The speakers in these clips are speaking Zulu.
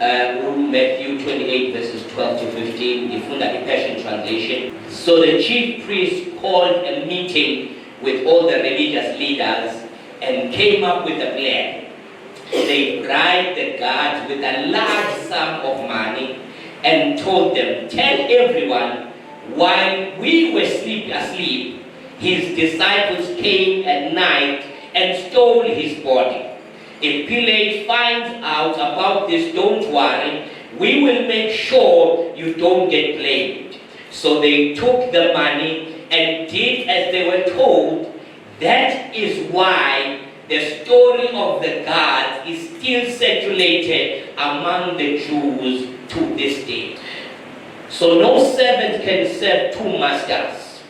Matthew 28 verses 12 to 15, ifunda the Passion Translation. So the chief priest called a meeting with all the religious leaders and came up with a plan. They bribed the guards with a large sum of money and told them, "Tell everyone, while we were asleep, his disciples came at night and stole his body. If Pilate finds out about this, don't worry, we will make sure you don't get blamed." So they took the money and did as they were told. That is why the story of the guards is still circulated among the Jews to this day. So no servant can serve two masters,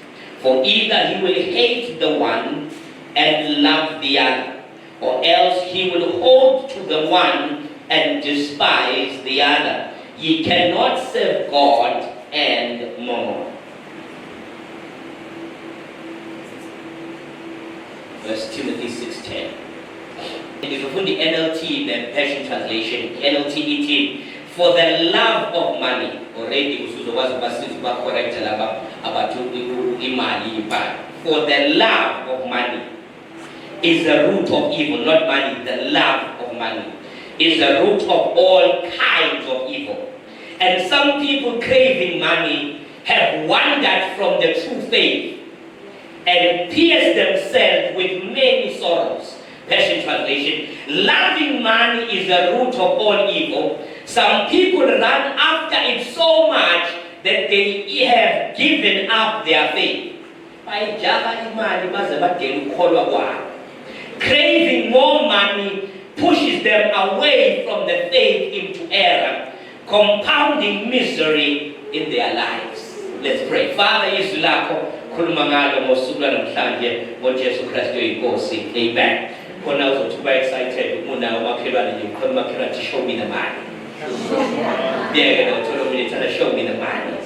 for either he will hate the one and love the other, or else he will hold to the one and despise the other. Ye cannot serve God and mammon. First Timothy 6:10. If you find the NLT, the Passion Translation, NLT it, for the love of money, already correct about imali. For the love of money is the root of evil, not money. The love of money is the root of all kinds of evil. And some people craving money have wandered from the true faith and pierced themselves with many sorrows. Passion Translation. Loving money is the root of all evil. Some people run after it so much that they have given up their faith. Craving more money pushes them away from the faith into error, compounding misery in their lives. Let's pray. Father, Yesu lako khuluma ngalo ngosuku namhlanje ngoJesu Kristu inkosi. Amen. Khona uzothi excited umuna umakhelwane nje ukhona umakhelwane show me the money. Yeah, uthola umuntu ethanda show me the money.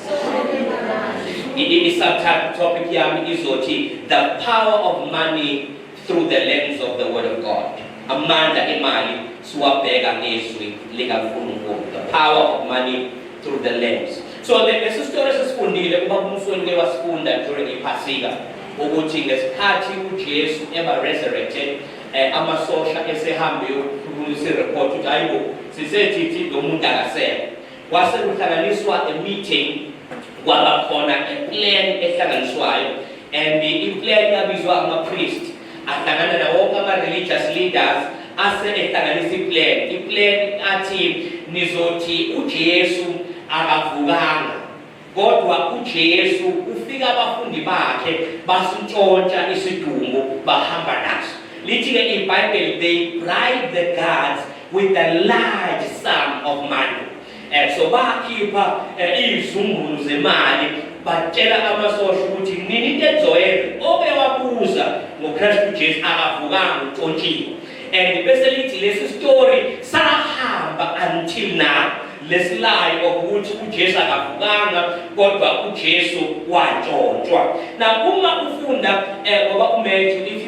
In subtopic yami izothi the power of money through the lens of the word of God. Amanda imali siwabheka ngezwi likaNkulunkulu. The power of money through the lens. So lesi story sesifundile ubaba uMsweni ke wasifunda during iPhasika ukuthi ngesikhathi uJesu resurrected amasosha esehambe yokukhulisa report ukuthi ayibo sisethi lo muntu akasekho. Kwase kuhlanganiswa a meeting kwaba khona a plan ehlanganiswayo and the plan yabizwa ama-priest ahlangana nawo wonke ama-religious leaders ase ehlanganisa i-plan athi nizothi uJesu akavukanga kodwa uJesu ufika abafundi bakhe basintshontsha isidumbu bahamba naso. Lithi ke iBhayibheli they bribe the guards with a large sum of money. So bakhipha izizumbulu zemali batshela amasosha ukuthi nini into enzoyenza obewabuza ngoKristu Jesu akavukanga utshontshiwe. And bese lithi lesi story sahamba until now. Let's lie of ukuthi uJesu akavukanga kodwa uJesu wantshontshwa. Now uma ufunda ngoba uMatthew if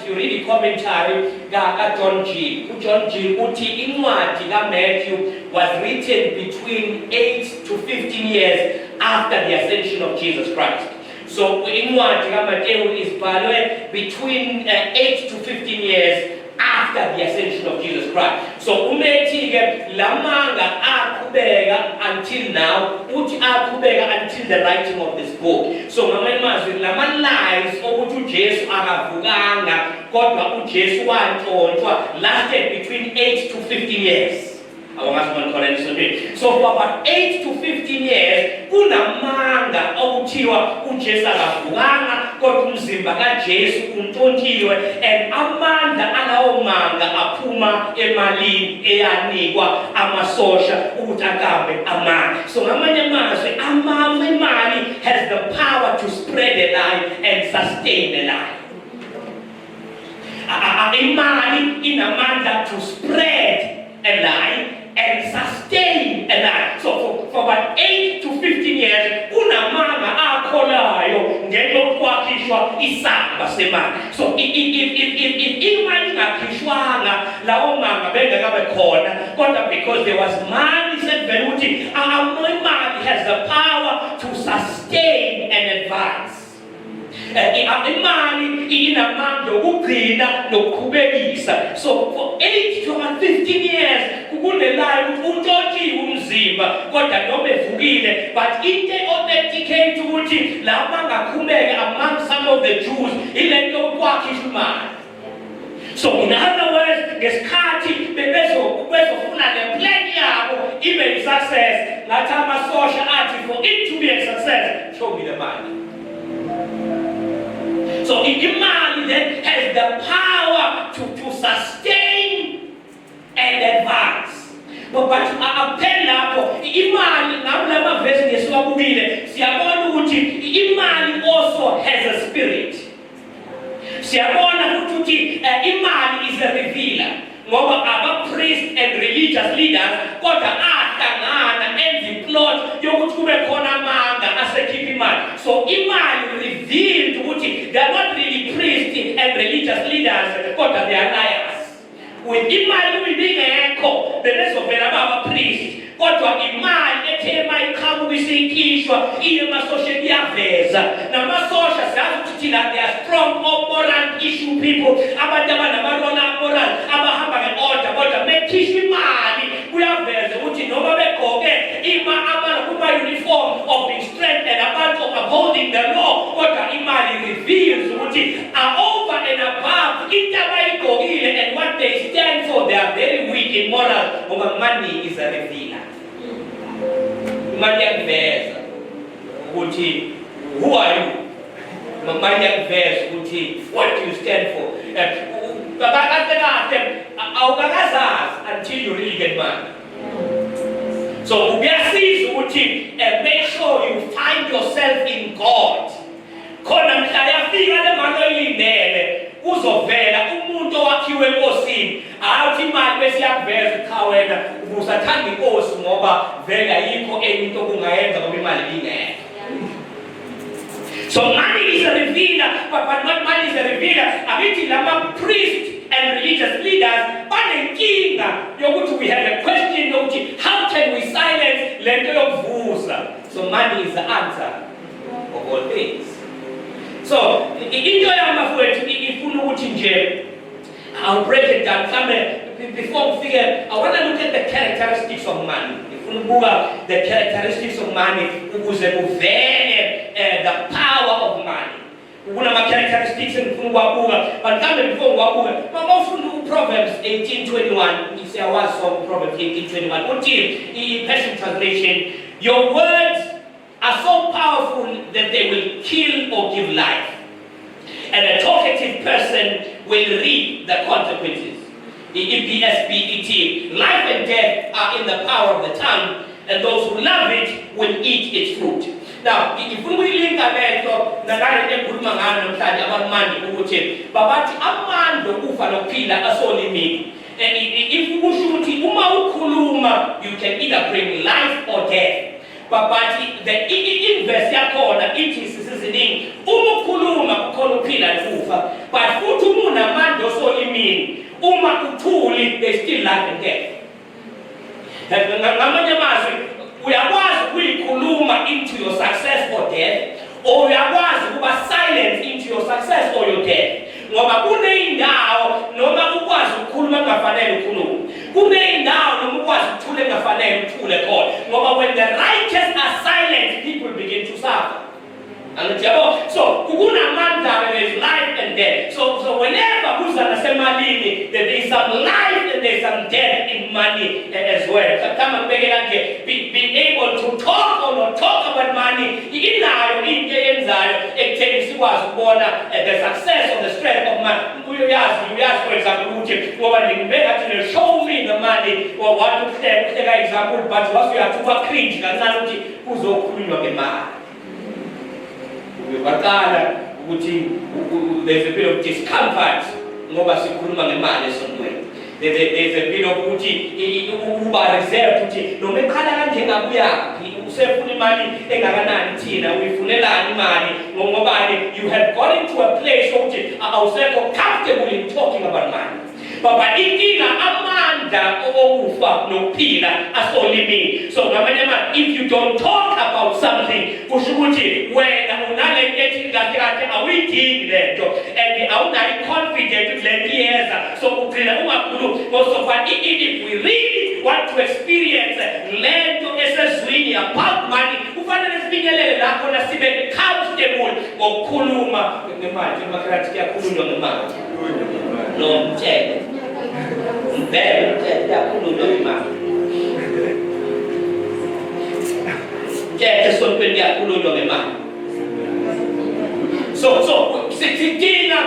you read the commentary ka John G. uJohn G uthi incwadi kaMatthew was written between 8 to 15 years after the ascension of Jesus Christ. So incwadi kaMatthew is bhalwe between 8 to 15 years after the ascension of Jesus Christ. So umethi ke lamanga aqhubeka until now, uthi aqhubeka until the writing of this book. So ngamanye amazwi lama lies ukuthi uJesu akavukanga kodwa uJesu wantshontshwa lasted between 8 to 15 years. So for about 8 to 15 years kunamanga okuthiwa uJesu akavukanga kodwa umzimba kaJesu untshontshiwe and amandla alawo manga aphuma emalini eyanikwa amasosha ukuthi akambe amandla. So ngamanye amazwi imali has the power to spread a lie and sustain a lie. Imali inamandla to spread a lie and sustain a lie. So for about 8 to 15 years, unamanga akholayo ngenxa yokukhishwa isamba semali. So if imali ingakhishwanga lawo manga bengekabe khona kodwa because there was money said vele ukuthi imali has the power to sustain and advance. Imali inamandla okugcina nokuqhubekisa. So for 8 to 15 years kukunelayo untshontshiwe umzimba kodwa noma evukile, but into authenticate ukuthi la bangakhumeka among some of the Jews ilento yokukhishwa imali. So in other words, ngesikhathi bezofuna le plan yabo ibe success, ngathi amasosha athi for it to be a success, show me the money. So imali then has the power to sustain and advance. But appel lapho imali ngabula mavesi ngesiwabukile siyabona ukuthi imali also has a spirit. Siyabona ukuthi imali is a revealer. Ngoba aba-priests and religious leaders kodwa ahlangana enza plot yokuthi kube khona amanga asekhipha imali. So imali revealed ukuthi they are not really priests and religious leaders kodwa they are liars. With imali ibingekho bebezovela baba-priest kodwa imali ethe mayiqhamuka isikhishwa iye emasosheni iyaveza. Namasosha siyazi ukuthi thina they are strong moral issue people, abantu abanama moral abahamba nge-order kodwa mekhishwa imali kuyaveza ukuthi noma begqoke kuma-uniform of being strength and abantu upholding the law kodwa imali reveals ukuthi over and above into abayigqokile and what they stand for, they are very weak in moral ngoba money is a revealer. Imali yakuveza ukuthi who are you? Imali yakuveza ukuthi what do you stand for? Awukakazazi until you really get money. So kuyasiza ukuthi make sure you find yourself in God. Khona mhla yafika le mali oyilindele uzovela umuntu owakhiwe enkosini. Awuthi imali bese yakuveza cha wena ubusathanda inkosi ngoba vele ayikho enye into kungayenza ngoba imali ingekho. So money is a revealer, but not money is a revealer. Abithi lama priests and religious leaders banenkinga yokuthi we have a question yokuthi how can we silence lento yokuvusa. So money is the answer of all things. So into yamafowethu ifuna ukuthi nje I'll break it down. Before we figure, I want to look at the characteristics of money. If we look at the characteristics of money, the power of money. One of my characteristics in Funwabuga, but before Wabuga, but also Proverbs 18:21. You say I was from Proverbs 18:21. What in Passion Translation? Your words are so powerful that they will kill or give life. And a talkative person will reap the consequences. EPSBET. Life and death are in the power of the tongue, and those who love it will eat its fruit. Now, if we link amehlo nangale ekhuluma ngalo namhlanje abamanje ukuthi babathi amandla okufa nokuphila asolimini. If kusho ukuthi uma ukhuluma you can either bring life or death. But the inverse yakhona ithi sisiziningi uma ukhuluma kukhona ukuphila nokufa, but futhi umuntu amandla osolimini uma uthuli there's still life and death. Ngamanye amazwi uyakwazi ukuyikhuluma into your success or death, or uyakwazi ukuba silent into your success or your death. Ngoba kuneyindawo noma ukwazi ukukhuluma kungafanele ukhulume, kuneyindawo noma ukwazi ukuthula kungafanele uthule khona. Ngoba when the righteous are silent, people begin to suffer. So kukunamandla, there is life and death. So whenever kuzana semalini, there is some life and there is some death in money as well. Being able to talk or not talk about money, inayo into yenzayo ekutheni sikwazi ukubona the success or the strength of money. Uyazi for example ukuthi ngoba ngibeka show me the money or what to take example, but what you have to cringe kancane ukuthi kuzokhulunywa ngemali. There's a bit of discomfort ngoba sikhuluma ngemali esontweni. There's a bit of ukuthi uba reserved ukuthi noma eqala kanje ngakuyaphi usefuna imali engakanani thina uyifunelani imali ngobani you have got into a place ukuthi awusekho comfortable in talking about money. Baba inkinga amandla okufa nokuphila asolimini. So ngamanye amazwi, if you don't talk about something, kusho ukuthi wena unalento ethi kahle kahle awuyidingi lento and awunayo confident lento iyeza. So ugcina ungakhulumi. So if we really want to experience lento esezwini about money, kufanele sifinyelele lapho na sibe comfortable ngokukhuluma ngemali. Njengoba kuyakhulunywa ngemali. No mthetho. Mbele mthetho yakhulunywa ngemali. Mthetho sompeni yakhulunywa ngemali. So sidinga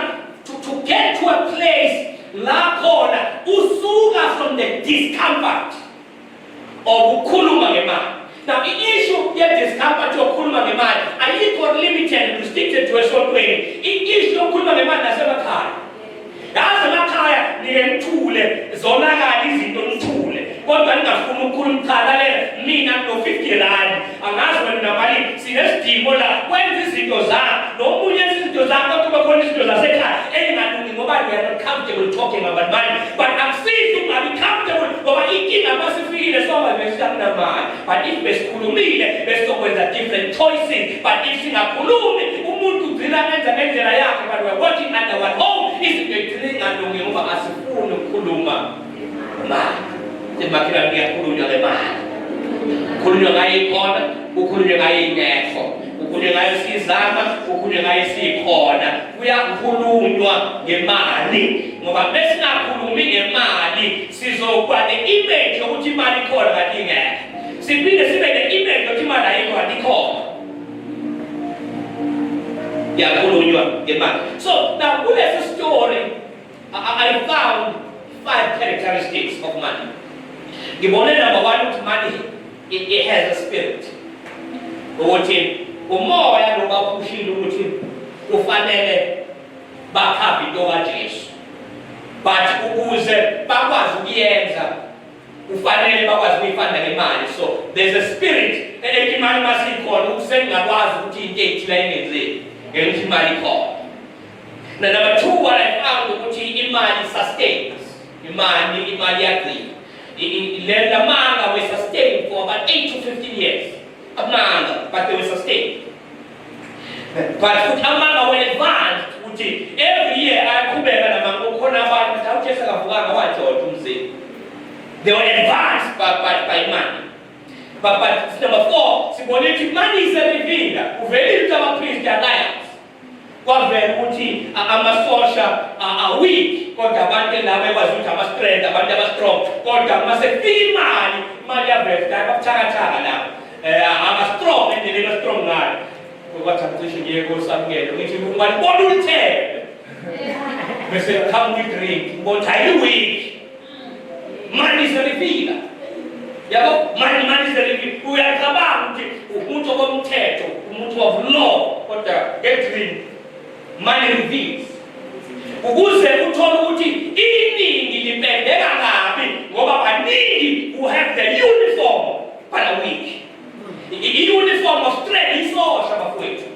to get to a place la khona usuka from the discomfort of ukukhuluma ngemali. Now the issue yet discomfort yokukhuluma ngemali ayikho limited, restricted to esontweni. I-issue yokukhuluma ngemali nasemakhaya. Yazi emakhaya niyemthule zonakala izinto nithule. Kodwa ningafuna ukukhuluma ukukhala mina no50 rand angazi wena namali sinesidimo la wenza izinto zakho nomunye izinto zakho kodwa khona izinto zasekhaya engalungi ngoba we are not comfortable talking about money. But akusizi ungabi comfortable ngoba inkinga masifikile soba besiyakunamali. But if besikhulumile besizokwenza different choices. But if singakhulumi umuntu ugcina enza ngendlela yakhe. But we are working under one home izinto egcina ingalungi ngoba asifuni ukukhuluma mali. Makira ngiyakhulunywa ngemali. Ukhulunywa ngayo ikhona, ukhulunywa ngayo ingekho, ukhulunywa ngayo sizama, ukhulunywa ngayo sikhona. Kuyakhulunywa ngemali ngoba besingakhulumi ngemali sizokuba ne-image yokuthi imali ikhona kanti ingekho. Siphinde sibe ne-image yokuthi imali ayikho kanti ikhona. Yakhulunywa ngemali. So now kulesi story I found 5 characteristics of money. Ngibone number 1 ukuthi money it has a spirit. Ukuthi umoya lo baphushile ukuthi kufanele bakhaphe into kaJesu. But ukuze bakwazi ukuyenza kufanele bakwazi ukuyifanda ngemali. So there's a spirit imali masikhona ukusengakwazi ukuthi into ethile ingenzeki ngenxa imali ikhona. Now number 2 what I found ukuthi imali sustains. Imali yagcina. The manga were sustained for about 8 to 15 years. A manga, but they were sustained. But manga were advanced. Every year I could they were advanced by money. But number 4, symbolic money is a revealer. Very little priest alliance. Kwavela ukuthi amasosha weak kodwa abantu laba ekwazi ama strength abantu aba strong kodwa masefika imali yavela babuthakathaka lapho ama strong endlela strong ngayo kwathi akucishe ngiye kosamukelo ngithi ungibona ulithele bese come with drink ngothi ayi weak money is a revealer. Yabo money is a revealer. Uyacabanga ukuthi umuntu okomthetho umuntu of law kodwa get drink. Money reveals. Ukuze uthole ukuthi iningi lipendeka kabi ngoba baningi who have the uniform but a weak. I-uniform of strength isosha bafowethu.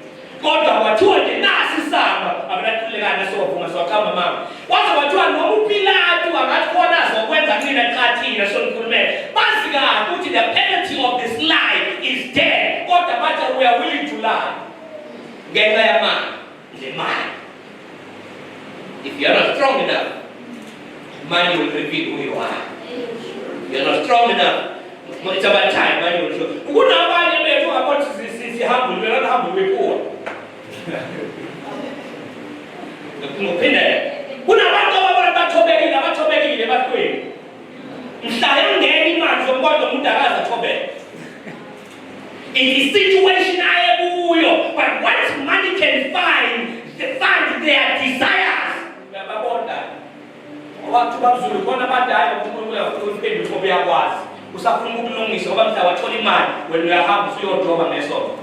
Kodwa wathiwa nje nasi samba abanakhulekana sokuvuma sokhamba mama. Wathi wathiwa noma uPilatu angathi khona azokwenza mina eqhathini sonikhulumela. Bazi kahle ukuthi the penalty of this life is death. Kodwa bathi we are willing to lie. Ngenxa yamali. Money. If you are not strong enough, money will reveal who you are. You are not strong enough. It's about time money will show. Kuna abanye bethu about humble, we are not humble, we poor. Kuna abantu abathobekile bathweni. Mhla yangena imali zombona umuntu akazathobeka. In the situation ayekuyo, but once money can find their desires, uyababona. Abantu bazulu khona badala ukuthi uyafuna ngoba uyakwazi. Usafuna ukulungisa ngoba mhla wathola imali, wena uyahamba usuyodroba ngesonto.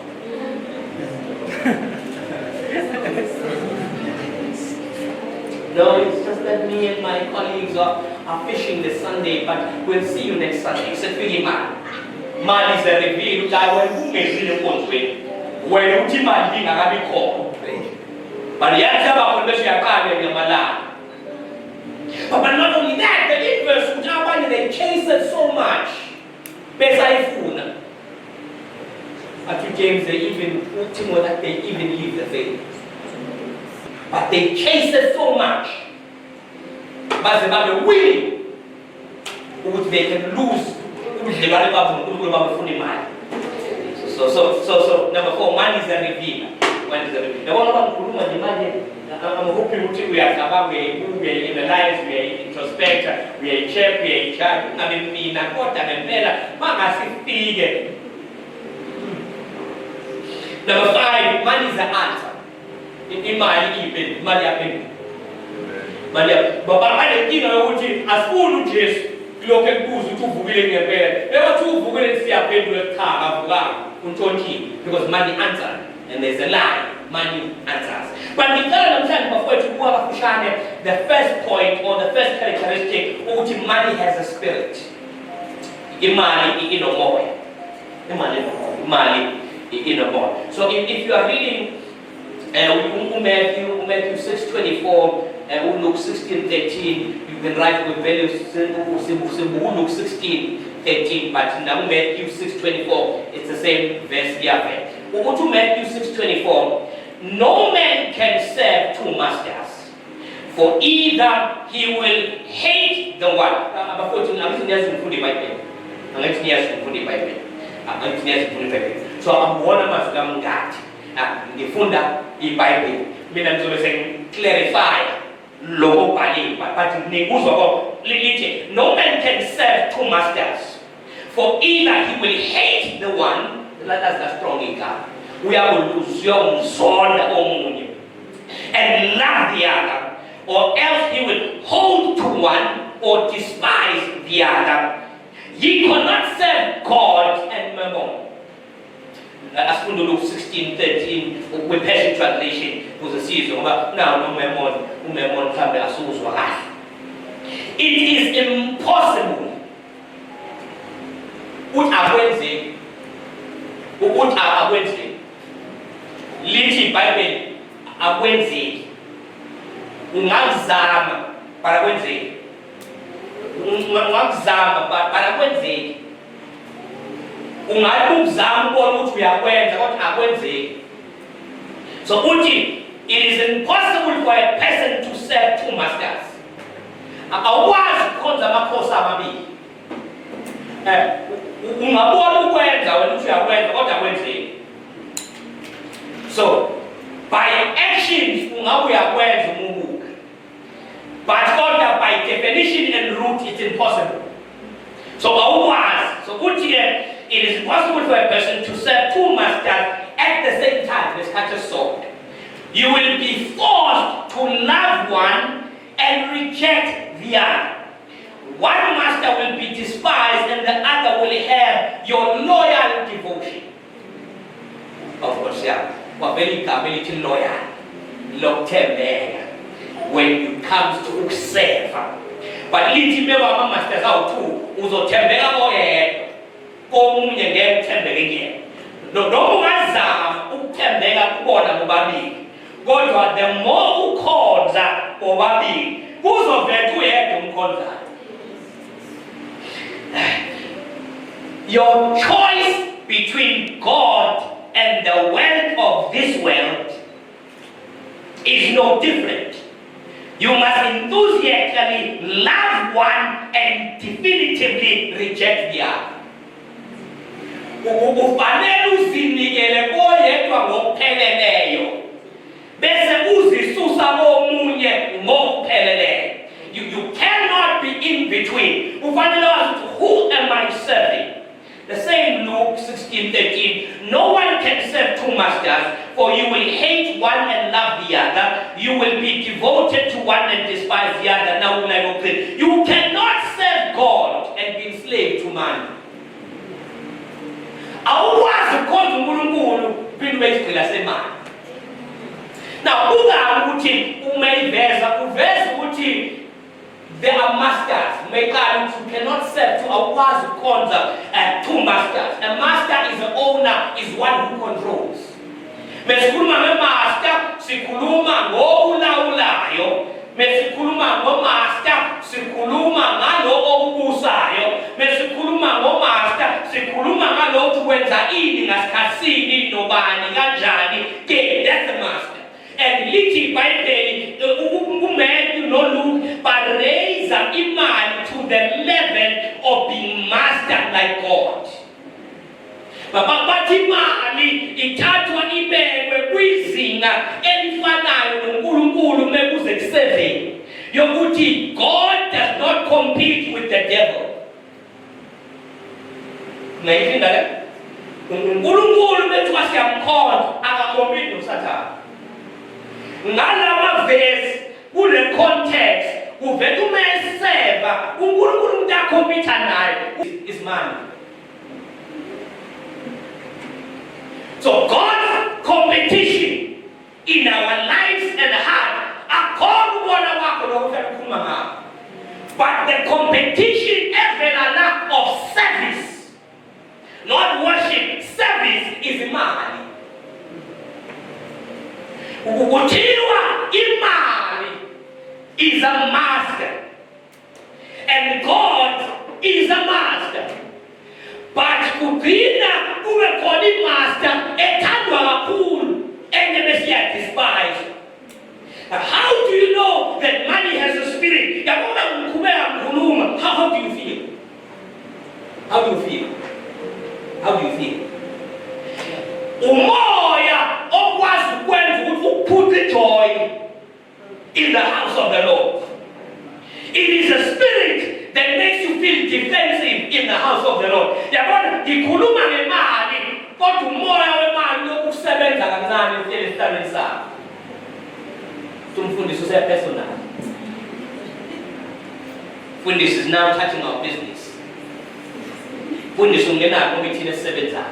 No, it's just that me and my colleagues are fishing this Sunday, but we'll see you next Sunday. It's a free man. Man is a reveal that when you may see the one's way. When you see my thing, I have call. But the answer about the Messiah card in your malad. But not only that, the inverse, which are they chase it so much. Besaifuna. At James, they even that they even leave the faith. But they chase it so much. But they are willing. Which they can lose. So number 4, money is a revealer. The one I'm hoping we are about we analyze, we introspect, we check, we check. I mean, I got an better. Mama is Number 5, money is the answer. In my even, money happening. Money, but I didn't as full just local goods to Google in your bed. There were 2 Google and see a paid with car because money answers. And there's a lie, money answers. But the third the first point or the first characteristic which money has a spirit. Money in a more. Money in a more. So if you are reading Matthew 6:24 and Luke 16:13, you can write with values Luke 16:13, but now Matthew 6:24, it's the same verse here. We go to Matthew 6:24. No man can serve 2 masters, for either he will hate the one. So I'm one of them that the funda the Bible. Meaning to say clarify logo pali, but no man can serve 2 masters, for either he will hate the one. That's the strong income. We are going to lose your son and love the other, or else he will hold to one or despise the other. Ye cannot serve God and mammon. As for Luke 16:13, with Passion Translation, was a series of now no mammon family as well. It is impossible. What are Wednesday? What are Wednesday? Lithi Bible akwenzi. Ungazama para kwenzi. Ungazama para kwenzi. Ungazama ukubona ukuthi uyakwenza kodwa akwenzi. So uthi it is impossible for a person to serve 2 masters. Awukwazi ukukhonza amakhosi amabili. Ungabona ukwenza wena uthi uyakwenza kodwa akwenzi. So, by actions, but order by definition and root, it's impossible. So, it is impossible for a person to serve 2 masters at the same time. Let's catch a sword. You will be forced to love one and reject the other. One master will be despised and the other will have your loyal devotion. Of course, yeah. Very loyal, when it comes to serve. But little mama masters out too, uzo tembega moye, komunye ngeke tembege. No wazama ukutembega kubona bobabili. Kodwa the more ukhonza bobabili, kuzovela uyedwa umkhonza. Your choice between God and the wealth of this world is no different. You must enthusiastically love one and definitively reject the other. Ufanele uzinikele koyedwa ngokupheleleyo bese uzisusa komunye ngokupheleleyo. You cannot be in between. Ufanele wazi who am I serving? The same Luke 16:13. No one can serve 2 masters, for you will hate one and love the other. You will be devoted to one and despise the other. Now you cannot serve God and be enslaved to man. Now, there are masters. You cannot serve 2 masters. A master is the owner, is one who controls. Master, sikuluma ngo ulaulayo. Mesikuluma ngo master sikhuluma ngaloko okubusayo, mesikhuluma ngomaster, sikhuluma ngalokho kwenza ini ngasikhatsini nobani kanjani ke, that's the master. And lithi iBhayibheli uMatthew noLuke baraise imali to the level of being mastered like God. Bathi imali ithathwa ibekwe kwizinga elifanayo noNkulunkulu mekuze ku7 yokuthi God does not compete with the devil. Ngayiphinda le? uNkulunkulu bethu asiyamkhonza akakompete noSathane. Ngalama verse kule context uvela umeseva uNkulunkulu umuntu akhompitha naye is money. So God's competition in our lives and heart but the competition evela of service, not worship, service is imali. Ukuthiwa imali is a master and God is a master. But kuphinda kube khona imaster ethandwa kakhulu engebesiya despise. How do you know that money has a spirit? How do you feel? How do you feel? How do you feel? Umoya okwazi ukwenza ukuthi put joy in the house of the Lord. It is a spirit that makes you feel defensive in the house of the Lord. Yabona ngikhuluma ngemali kodwa umoya wemali lokusebenza kancane esithandweni sakho. Tumfundisi usepersonal. Fundisi is now touching our business. Fundisi ungenako ngoba ithina sisebenzayo.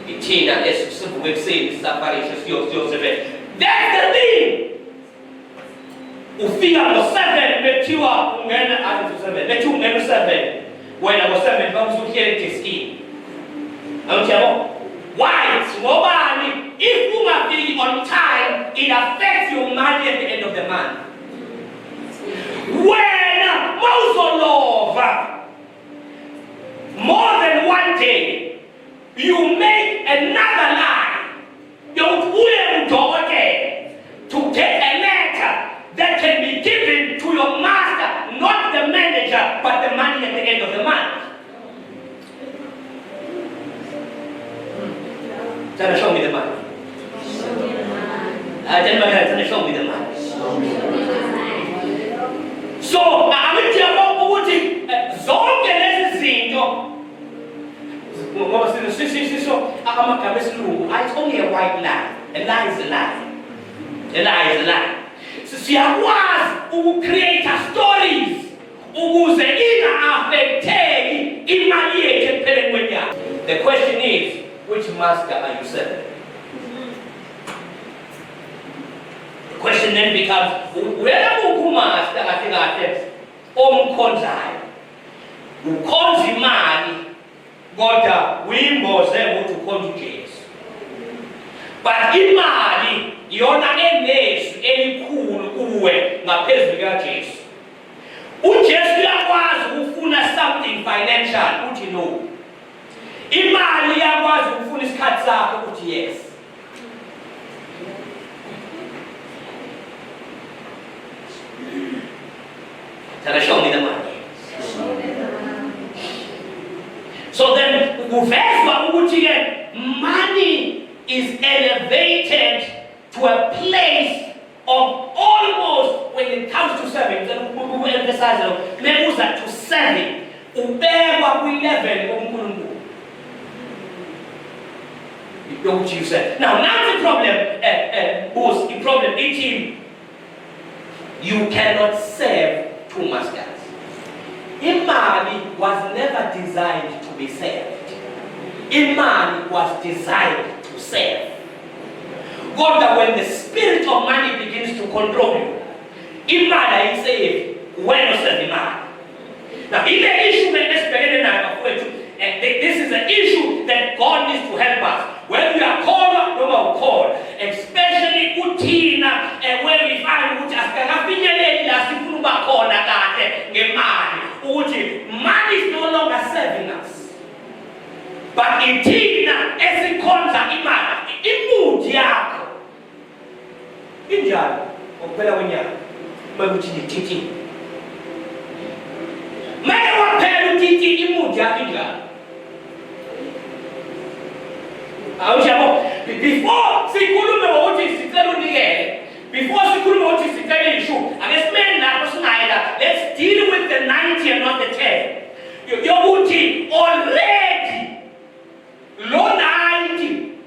Ithina esivuka ekuseni sisafarisha siyosebenza. That's the thing. Ufika ngo7 bethiwa ungena athi7 bethi ungena u7 wena ngo7 bakusuhlele diskini. Awuyabo? Why? Ngobani? If you are being on time, it affects your money at the end of the month. When Mausolova, more than one day, you make another lie. You to get a letter that can be given to your master, not the manager, but the money at the end of the month. Show me the money. Show me the money. So, it's only a white lie. A lie is a lie. A lie is a lie. So, she was create stories. The question is, which master are you serving? The question then becomes, where do master omkhonzayo? Ukhonza imali kodwa uyimboze ukuthi ukhonza uJesu. But imali yona enesu elikhulu kuwe ngaphezulu kaJesu. uJesu uyakwazi ukufuna something financial uthi no. Imali yakwazi ukufuna isikhathi sakho ukuthi yes. Show me the money. So then, money is elevated to a place of almost, when it comes to serving, we emphasize it, to serving. Ubekwa kwi-level omkhulu. What you said. Now the problem, the problem 18, you cannot serve two masters. Imali was never designed to be served. Imali was designed to serve. God, that when the spirit of money begins to control you, imali is saved when you serve imali. Now, in the issue that this is an issue that God needs to help us. When we are called, when we are called, especially Utina, and when we find ngemali ukuthi money is no longer serving us, but ithina esikhonza imali. Imudi yakho injalo ukuphela kwenyanga bakuthi ngithithi manje waphela uthithi imudi yakho injalo. Awujabo before sikhulume ngokuthi sicela unikele, before sikhulume ngokuthi sicela ishu, ake simene lapho singayela, let's deal with the 90 and not the 10. Yokuthi already lo 90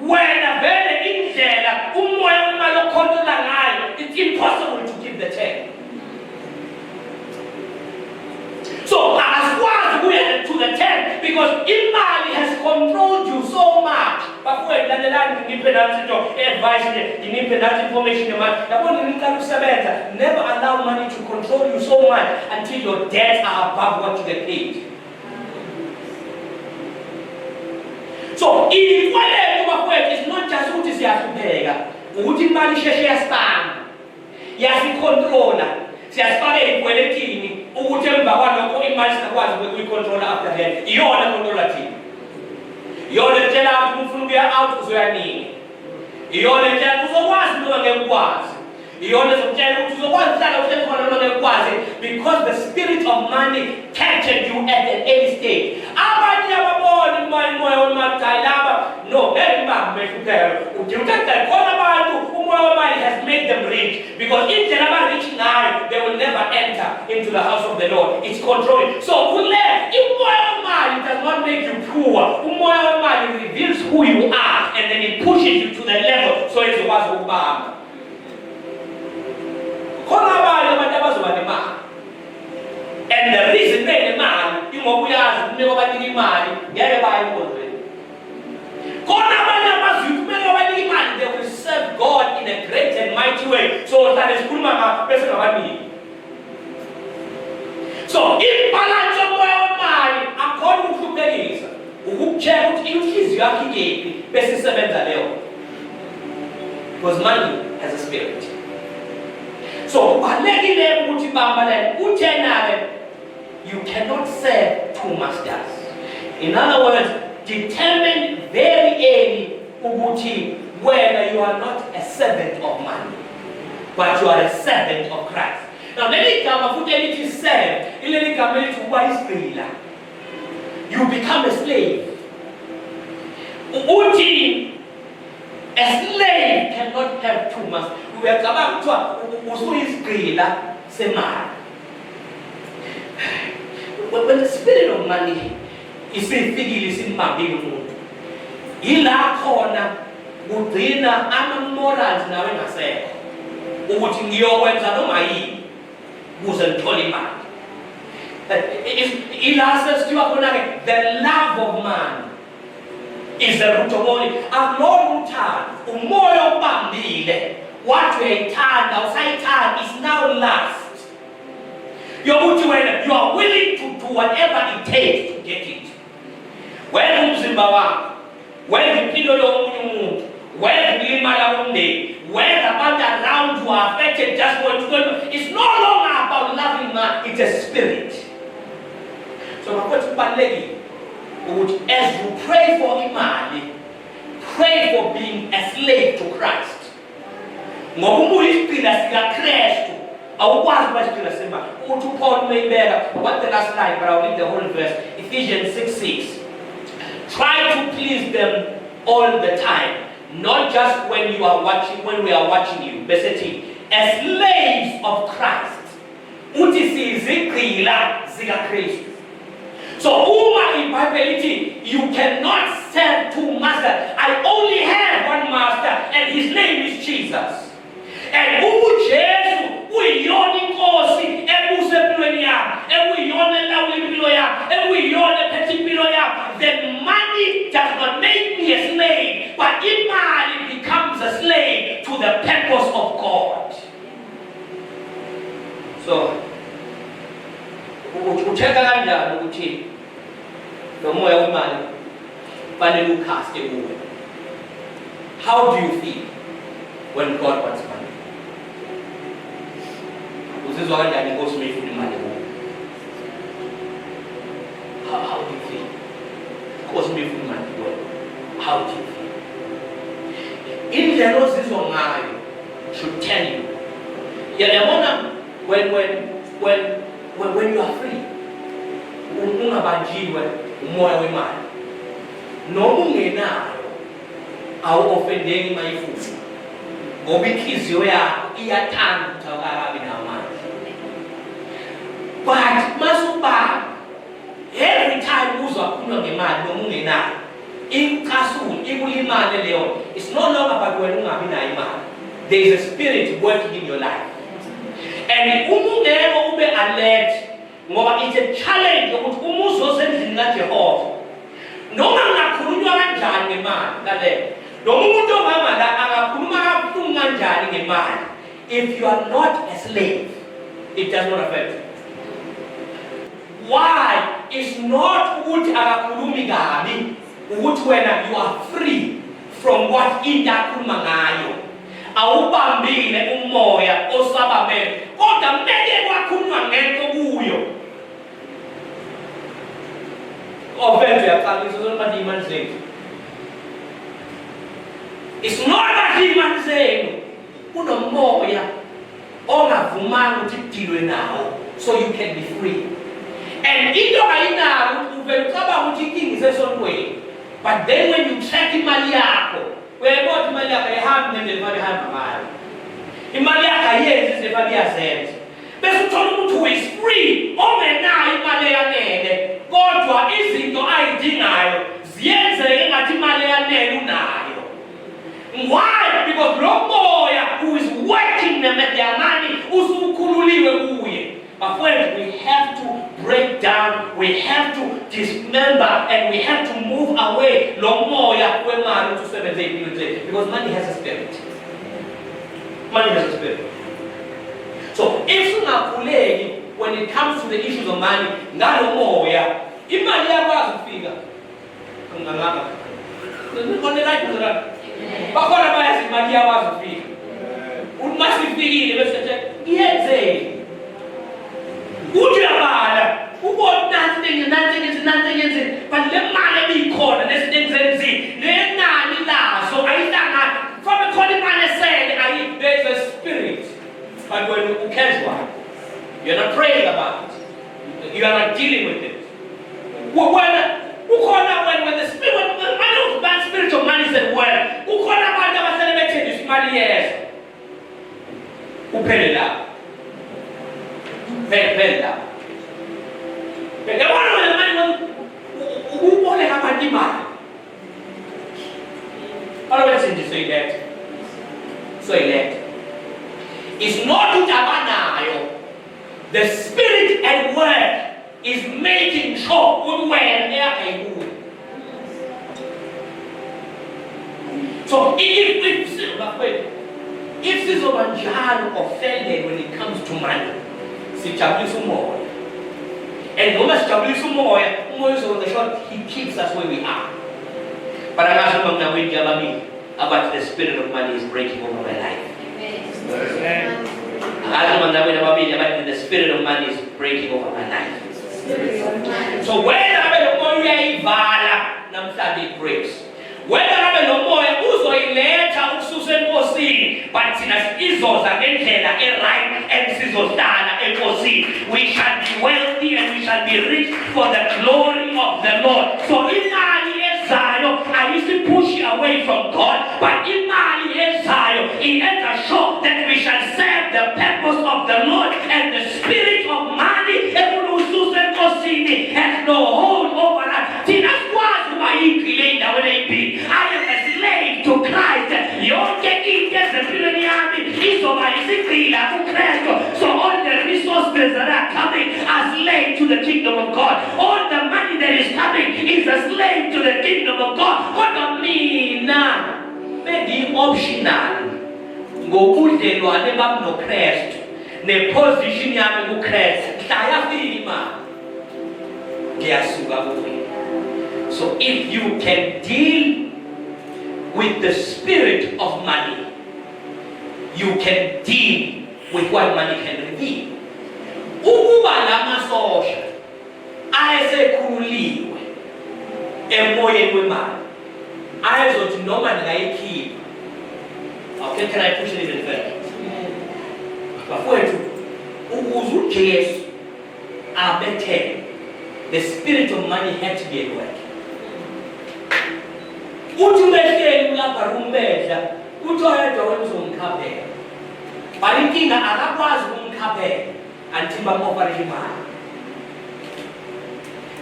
wena vele indlela umoya umali okhontola ngayo, it's impossible to give the 10. So asikwazi kuya to the 10 because imali has controlled you so much. Bafowethu landelani ngiphe nathi into advice ngiphe nathi information yamanje. Yabona ngicela ukusebenza, never allow money to control you so much until your debts are above what you get paid. So ikwaletu bafowethu is not just ukuthi siyahlupheka, ukuthi imali isheshe yasibamba, yasicontrola, siyasifaka ekweletini ukuthi emva kwalokho imali sikwazi ukuyicontrola after that. Iyona controla thina. Iyona etshela ukuthi ufuna ukuya out uzoyanini. Iyona etshela uzokwazi noma ngeke ukwazi. Iyona ezokutshela ukuthi uzokwazi ukuhlala uhleli khona noma ngeke ukwazi, because the spirit of money captured you at an early stage. Abanye ababona imali moya wemali laba no ngeke ibambe mehluphelo. Uthatha khona abantu umoya wemali has made them rich, because indlela aba-rich ngayo they will never enter into the house of the Lord. It's controlling. So kule umoya wemali does not make you poor. Umoya wemali reveals who you are and then it pushes you to the level so izokwazi ukubamba. Khona abanye abantu abazoba nemali, and the reason benemali ingokuyazi kumele babanike imali ngeke baye enkonzweni. Khona abanye abazizwe kumele babanike imali, they will serve God in a great and mighty way. So hlale sikhuluma bese ngabaniki. So imbalance yomoya wemali akhona ukuhluphekisa, ukucheck ukuthi inhliziyo yakho ikephi bese isebenza leyo, because money has a spirit. So kubalekile ukuthi bamba la uthena you cannot serve two masters. In other words, determine very early ukuthi whether you are not a servant of money, but you are a servant of Christ. Now leli gama futhi elithi serve, ileli gama elithi ukuba isigqila. You become a slave. Uthi a slave cannot have two masters. Uyacabanga kuthiwa usuyisigqila semali. When the spirit of money isifikile isimbambile umuntu, ila khona kugcina ama-morals nawe engasekho ukuthi ngiyokwenza noma yini ukuze ngithole imali. Ila sesithiwa khona-ke the love of money is the root of all. Akulona uthando, umoya obambile wathi uyayithanda usayithanda is now lust. Yokuthi wena you are willing to do whatever it takes to get it. Wenza umzimba wakho, wenza impilo yomunye umuntu, wenza ukulimala komndeni, wenza abantu around you are affected just for it. It's no longer about loving man, it's a spirit. So mafowethu kubalulekile ukuthi as you pray for imali, pray for being a slave to Christ. Ngoba ubuye isiqila sikaKristu awukwazi ukuba isiqila semali. Uthi uPaul umeyibeka, what the last line, but I'll read the whole verse. Ephesians 6:6. Try to please them all the time, not just when we are watching you. Besithi, as slaves of Christ. Uthi sizigqila zikaKristu. So uma iBhayibheli ithi you cannot serve two masters. I only have one master and his name is Jesus. And uJesu uyiyona inkosi ebuse empilweni yakho, ekuyiyona elawula impilo yakho, ekuyiyona ephethe impilo yakho. Then money does not make me a slave, but imali becomes a slave to the purpose of God. So utheka kanjani ukuthi lo moya wemali fanele ukhaste kuwe? How do you feel when God wants money? Uzizwa kanjani inkosi mayifuna imali kuwe? Because me feel my God. How do you feel? In the Lord's should tell you. Yeah, when you are free, ungabanjiwe umoya wemali. Noma ungenayo awuofendeki mayifuthi. Ngoba inhliziyo yakho iyathanda ukuthi awukabi namandla. But masuba every time uzwa kukhulunywa ngemali noma ungenayo, incasule ikulimane leyo. It's no longer about wena ungabi nayo imali. There is a spirit working in your life. And umungeko ube alert ngoba it's a challenge ukuthi umuzwa osendlini kaJehova noma ngakhulunywa kanjani ngemali kale noma umuntu omama la angakhuluma kabuhlungu kanjani ngemali, if you are not a slave, it does not affect you. Why? It's not ukuthi akakhulumi kabi, ukuthi wena you are free from what indakhuluma ngayo. Awubambile umoya osabamele kodwa mneke kwakhulunywa ngento kuyo. Offense yaqalisa zonke demons zenu. It's not about demons zenu. Kunomoya ongavumanga ukuthi kudilwe nawo so you can be free. And into ayinawo uvela ucabanga ukuthi inkingi isesontweni. But then when you check imali yakho, uyayibona imali yakho ihambe ngendlela imali ihamba ngayo. Imali yakho ayenzi izinto iyazenza. Bese uthola ukuthi is free, ongenayo imali eyanele, kodwa izinto ayidingayo ziyenzeke engathi imali eyanele unayo. Why? Because lo moya who is working them at their money usukhululiwe kuye. But friends, we have to break down, we have to dismember, and we have to move away lo moya wemali usebenze impilo nje, because money has a spirit. Money has a spirit. So if singakhuleki when it comes to the issues of money, ngalo moya imali yakwazi ukufika ngangaka ngone right kuzala bakhona bayazi imali yakwazi ukufika umasifikile bese nje iyenzeke uthi yabala ubona nanti ngenze but le mali ebikhona nesenzenzile le nani lazo ayihlangana from khona imali esele there's a spirit. But when you casual, you're not praying about it. You are not dealing with it. When the spirit, when bad spiritual money is at work, who call about the celebrating this money? Yes. Who paid it up? Paid it up. The one with the money, who want to have a demand? I don't want to say that. Say that. It's not utabanayo. The spirit at work is making sure so if Sizobanjalo offended when it comes to money, sijabulisa umoya. And noma sijabulisa umoya, umoya is on the short, he keeps us where we are. But I'm asking about the spirit of money is breaking over my life. The spirit of money is breaking over my life. So when it breaks, whether we shall be wealthy and we shall be rich for the glory of the Lord. So in I used to push you away from God, but in he has a show that we shall serve the purpose of the Lord, and the spirit of money has no hold over us. I am a slave to Christ. So all the resources that are coming are slave to the kingdom of God. All the money that is coming is a slave to the kingdom of God. What do mean now? Maybe optional. Ngokudlelwane bami noKristu neposition yami kuKristu ngiyafika ngiyasuka kuye. So if you can deal with the spirit of money, you can deal with what money can reveal. Ukuba lamasosha ayesekhululiwe emoyeni wemali ayizothi noma ndingayikhipha. Okay, can I push it even further? Bafowethu, ukuze uJesu abethele, the spirit of money had to be at work. Uthi umehleli ulapha rumbedla, uthi oyedwa wena uzomkhaphela. But inkinga akakwazi ukumkhaphela until bamofare imali.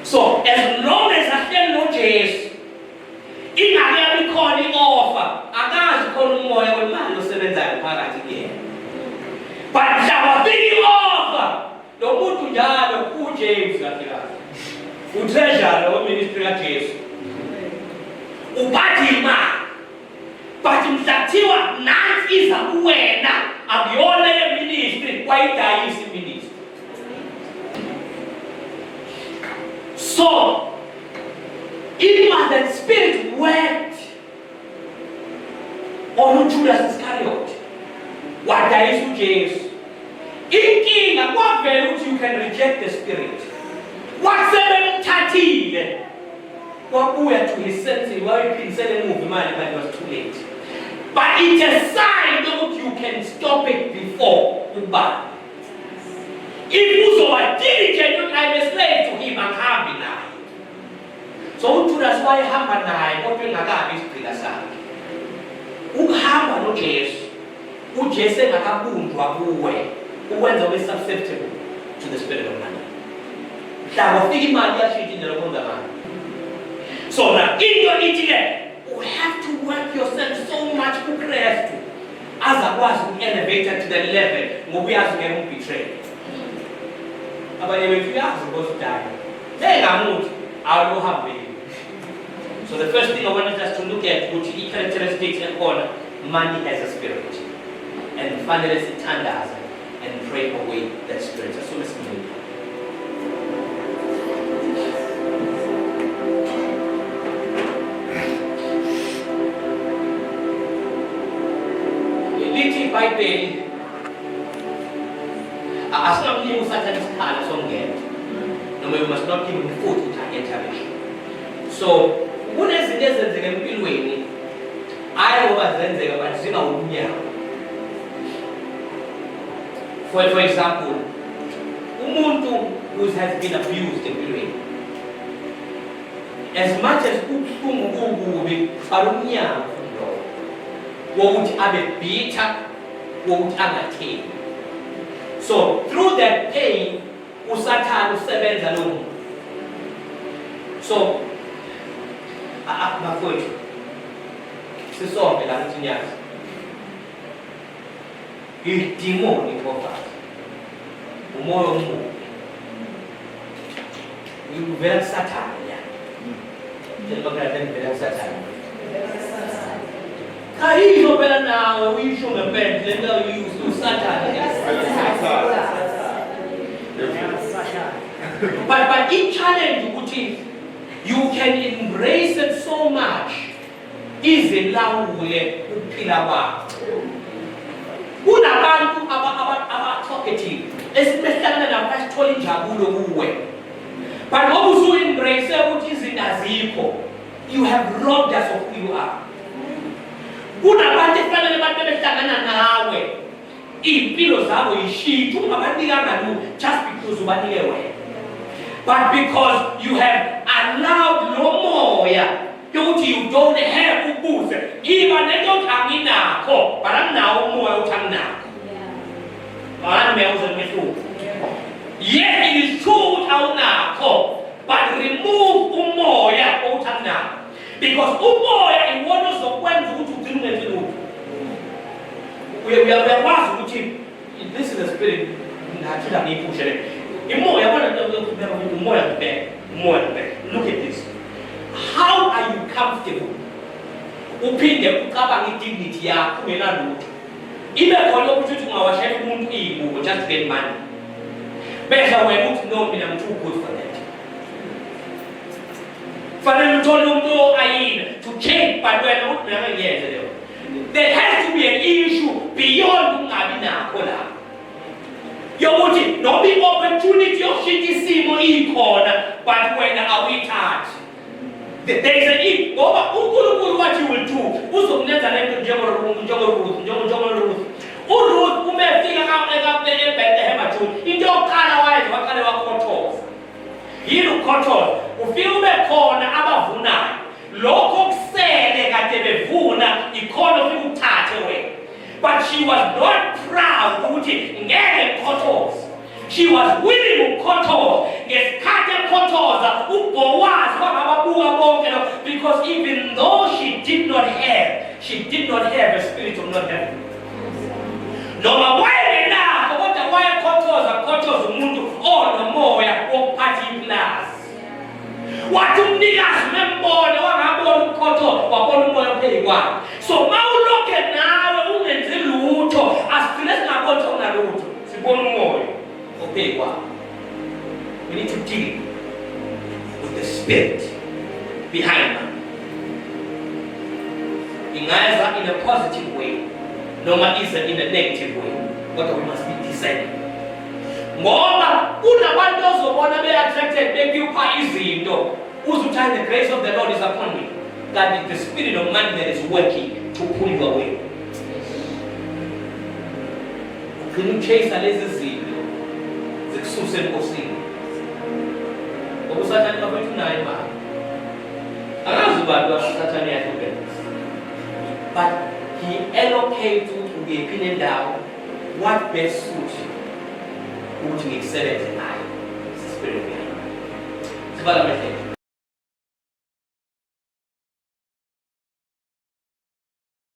So as long as ahleli noJesu, ingake yabe khona i-offer, akazi khona umoya wemali osebenzayo phakathi kuyena. But mhlawumbe afika i-offer, lo muntu njalo uJames kakhulukazi, utreasurer weministry kaJesu, uphatha imali. But mhlawumbe nansi iza kuwena, akuyona yeministry, kwayidayisa iministry. So even that spirit worked on Judas Iscariot. What is uJesu? Inkinga kwavela ukuthi you can reject the spirit. Wasebemthathile kwabuya to his senses, wayiphinisele emuva imali but it was too late. But it's a sign that you can stop it before ubani. If uzoba diligent, I'm a slave to him, angihambi naye. So uJudas wayehamba naye kodwa engakabi isigqila sakhe. Ukuhamba noJesu, uJesu engakabunjwa kuwe, ukwenza ube susceptible to the spirit of money. Mhlawumbe ufika imali yashintsha indlela yokwenza mali. So now, into ithi you have to work yourself so much kuKristu azakwazi uku-elevate to the level ngoba uyazi ngeke umbetray. Abanye bethu uyazi ngosudala. Bengamuthi awuhambe. So the first thing I wanted us to look at, which is characteristics and honor, money has a spirit. And finally, sithandaza and pray away that spirit. As soon as we move. Lithi iBhayibheli asinamnike uSathane isikhala sokungena. Noma you must not give him food to enter. So kunezinto ezenzeka empilweni ayi ngoba zenzeka but zina umnyango. For example, umuntu who has been abused empilweni, as much as ubuhlungu kububi fala umnyango lo wokuthi abe bitter, wokuthi angathembi. So through that pain uSathane usebenza lo muntu. So bafowethu sisonke la kuthi nyazi idemoni ngoba umoya omubi uvela kuSathane ya njengoba ngavela kuSathane kayizo phela nawe uyisho ngempela lento uSathane. But in challenge ukuthi you can embrace it so much izilawule ukuphila kwakho. Kunabantu aba-talkative esibehlangana nabo basithola injabulo kuwe. But ngoba usu-embrace ukuthi izinto azikho, you have robbed us of who you are. Kunabantu esifanele abantu behlangana nawe iy'mpilo zabo yishintsha ungabanikanga lutho just because ubanike wena. But because you have allowed lo moya yokuthi you don't have ukuze iba nento anginakho but anginawo umoya uthi anginakho. Yes, it is true ukuthi awunakho, but remove umoya othi anginakho, because umoya iwona ozokwenza ukuthi ugcine ungenzi lutho. Uyakwazi ukuthi this is the spirit ngathi la ngiyipushe le. Umoya look at this. How are you comfortable? Uphinde ucabanga idignity yakho ungenalutho. Ibe khona ukuthi ungawashaya umuntu iy'buko just to get money. Bese wena uthi no, mina I'm too good for that. Fanele uthole umuntu oyayina to change, but wena uthi mina ngiyenze leyo. There has to be an issue beyond ungabi nakho la. Yokuthi noma i-opportunity yokushintsha isimo ikhona but wena awuyithathi. There is an if. Ngoba uNkulunkulu what you will do. Uzomnenza lento njengoRuth. uRuth umefika eBethlehem Jude. Into yokuqala wayenza waqale wakhothoza. Yini ukukhothoza? Ufika ube khona abavunayo. Lokho kusele kade bevuna ikhona ufika ukuthathe wena. But she was not proud ukuthi ngeke khothoza. She was willing to khothoza. Ngesikhathi ekhothoza uBoaz wangababuka bonke because even though she did not have a spirit of not having. Noma wayenakho kodwa wayekhothoza umuntu onomoya wokuphatha iplaza. Wathi umnikazi membone wangabona ukukhothoza wabona umoya phezu kwakhe. So mawuloke nawe ungenzi lutho asigcine singakhothoza lutho sibona umoya ophezu kwakhe. We need to deal with the spirit behind them. Ingayeza in a positive way, noma is in a negative way. But we must be discerning. Ngoba kunabantu ozobona be-attracted bekupha izinto uzuthi the grace of the Lord is upon me. That the spirit of man that is working to pull you away. Ugcina uchase lezi zinto zikususe enkosini. Ngoba usathane bafethu unayo imali. Akazi abantu abasathane yahlukene. But he allocates to be opinion down what best suits you. Ukuthi ngikusebenze naye. Spirit of God. Sibala method.